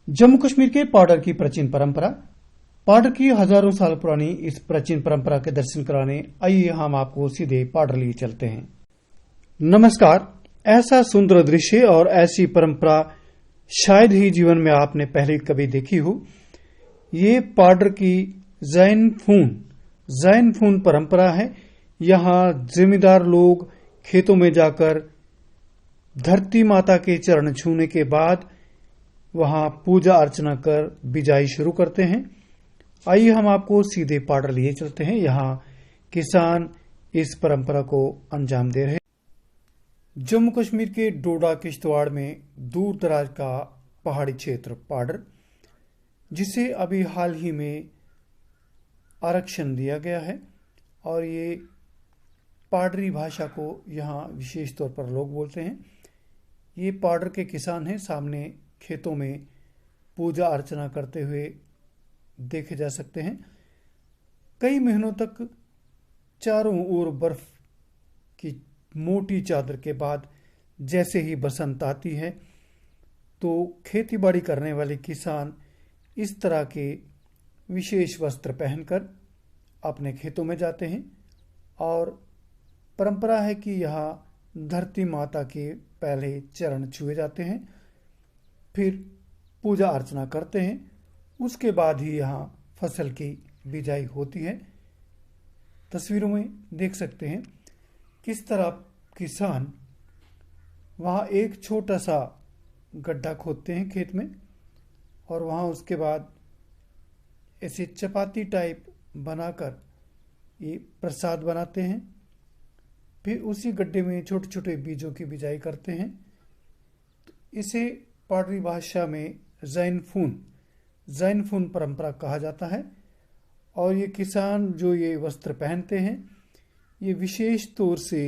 जम्मू कश्मीर के पाउडर की प्राचीन परंपरा। पाउडर की हजारों साल पुरानी इस प्राचीन परंपरा के दर्शन कराने आइए हम आपको सीधे पाउडर लिए चलते हैं। नमस्कार। ऐसा सुंदर दृश्य और ऐसी परंपरा शायद ही जीवन में आपने पहले कभी देखी हो। ये पाउडर की जैन फून परंपरा है। यहाँ जिम्मेदार लोग खेतों में जाकर धरती माता के चरण छूने के बाद वहां पूजा अर्चना कर बिजाई शुरू करते हैं। आइए हम आपको सीधे पाउडर लिए चलते हैं। यहाँ किसान इस परंपरा को अंजाम दे रहे हैं। जम्मू कश्मीर के डोडा किश्तवाड़ में दूर दराज का पहाड़ी क्षेत्र पाउडर, जिसे अभी हाल ही में आरक्षण दिया गया है और ये पाडरी भाषा को यहाँ विशेष तौर पर लोग बोलते हैं। ये पाउडर के किसान हैं, सामने खेतों में पूजा अर्चना करते हुए देखे जा सकते हैं। कई महीनों तक चारों ओर बर्फ की मोटी चादर के बाद जैसे ही बसंत आती है तो खेतीबाड़ी करने वाले किसान इस तरह के विशेष वस्त्र पहनकर अपने खेतों में जाते हैं और परंपरा है कि यहाँ धरती माता के पहले चरण छुए जाते हैं, फिर पूजा अर्चना करते हैं। उसके बाद ही यहाँ फसल की बिजाई होती है। तस्वीरों में देख सकते हैं किस तरह किसान वहाँ एक छोटा सा गड्ढा खोदते हैं खेत में और वहाँ उसके बाद ऐसे चपाती टाइप बनाकर ये प्रसाद बनाते हैं। फिर उसी गड्ढे में छोटे छोटे बीजों की बिजाई करते हैं। इसे पाडरी भाषा में जैन फून परंपरा कहा जाता है। और ये किसान जो ये वस्त्र पहनते हैं ये विशेष तौर से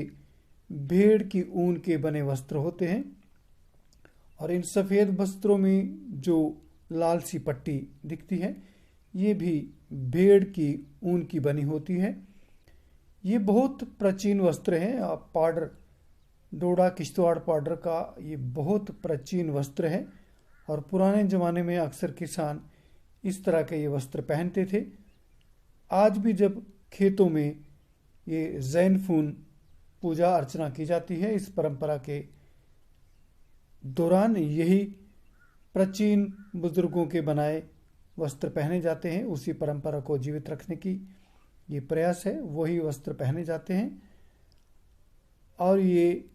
भेड़ की ऊन के बने वस्त्र होते हैं और इन सफ़ेद वस्त्रों में जो लाल सी पट्टी दिखती है ये भी भेड़ की ऊन की बनी होती है। ये बहुत प्राचीन वस्त्र हैं। पाउडर डोडा किश्तवाड़ पाउडर का ये बहुत प्राचीन वस्त्र है और पुराने ज़माने में अक्सर किसान इस तरह के ये वस्त्र पहनते थे। आज भी जब खेतों में ये जैन फून पूजा अर्चना की जाती है, इस परंपरा के दौरान यही प्राचीन बुजुर्गों के बनाए वस्त्र पहने जाते हैं। उसी परंपरा को जीवित रखने की ये प्रयास है, वही वस्त्र पहने जाते हैं और ये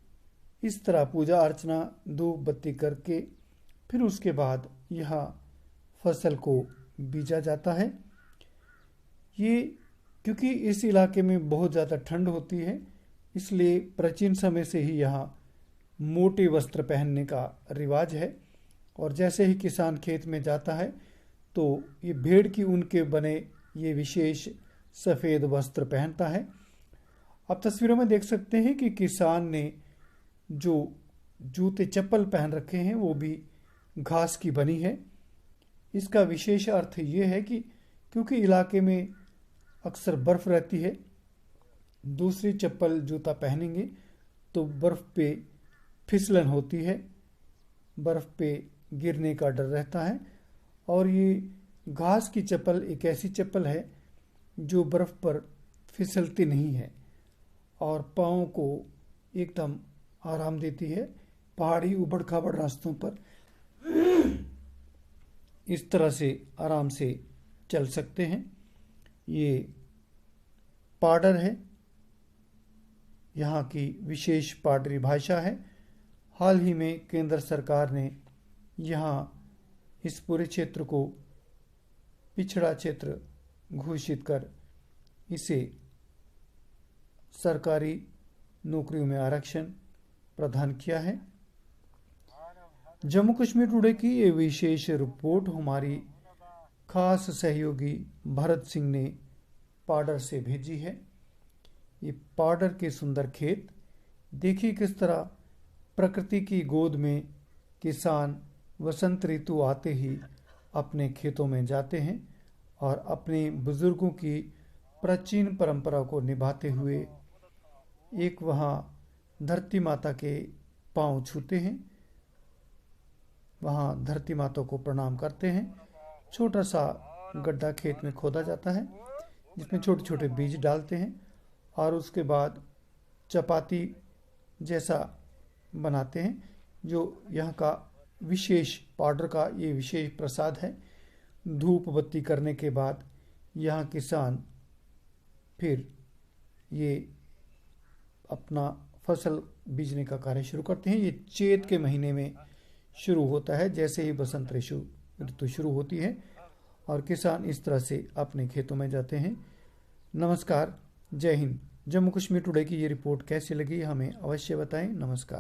इस तरह पूजा अर्चना धूप बत्ती करके फिर उसके बाद यहाँ फसल को बीजा जाता है। ये क्योंकि इस इलाके में बहुत ज़्यादा ठंड होती है इसलिए प्राचीन समय से ही यहाँ मोटे वस्त्र पहनने का रिवाज है और जैसे ही किसान खेत में जाता है तो ये भेड़ की ऊन के बने ये विशेष सफ़ेद वस्त्र पहनता है। आप तस्वीरों में देख सकते हैं कि किसान ने जो जूते चप्पल पहन रखे हैं वो भी घास की बनी है। इसका विशेष अर्थ ये है कि क्योंकि इलाके में अक्सर बर्फ़ रहती है, दूसरी चप्पल जूता पहनेंगे तो बर्फ़ पे फिसलन होती है, बर्फ़ पे गिरने का डर रहता है। और ये घास की चप्पल एक ऐसी चप्पल है जो बर्फ़ पर फिसलती नहीं है और पाँव को एकदम आराम देती है। पहाड़ी उबड़ खाबड़ रास्तों पर इस तरह से आराम से चल सकते हैं। ये पाउडर है, यहाँ की विशेष पाडरी भाषा है। हाल ही में केंद्र सरकार ने यहाँ इस पूरे क्षेत्र को पिछड़ा क्षेत्र घोषित कर इसे सरकारी नौकरियों में आरक्षण प्रदान किया है। जम्मू कश्मीर टुडे की ये विशेष रिपोर्ट हमारी खास सहयोगी भरत सिंह ने पाउडर से भेजी है। ये पाउडर के सुंदर खेत देखिए किस तरह प्रकृति की गोद में किसान वसंत ऋतु आते ही अपने खेतों में जाते हैं और अपने बुजुर्गों की प्राचीन परंपरा को निभाते हुए एक वहाँ धरती माता के पांव छूते हैं। वहाँ धरती माता को प्रणाम करते हैं। छोटा सा गड्ढा खेत में खोदा जाता है जिसमें छोटे छोटे बीज डालते हैं और उसके बाद चपाती जैसा बनाते हैं, जो यहाँ का विशेष पाउडर का ये विशेष प्रसाद है। धूप बत्ती करने के बाद यहाँ किसान फिर ये अपना फसल बीजने का कार्य शुरू करते हैं। ये चैत के महीने में शुरू होता है, जैसे ही बसंत ऋतु शुरू होती है, और किसान इस तरह से अपने खेतों में जाते हैं। नमस्कार, जय हिंद। जम्मू कश्मीर टुडे की ये रिपोर्ट कैसी लगी हमें अवश्य बताएं। नमस्कार।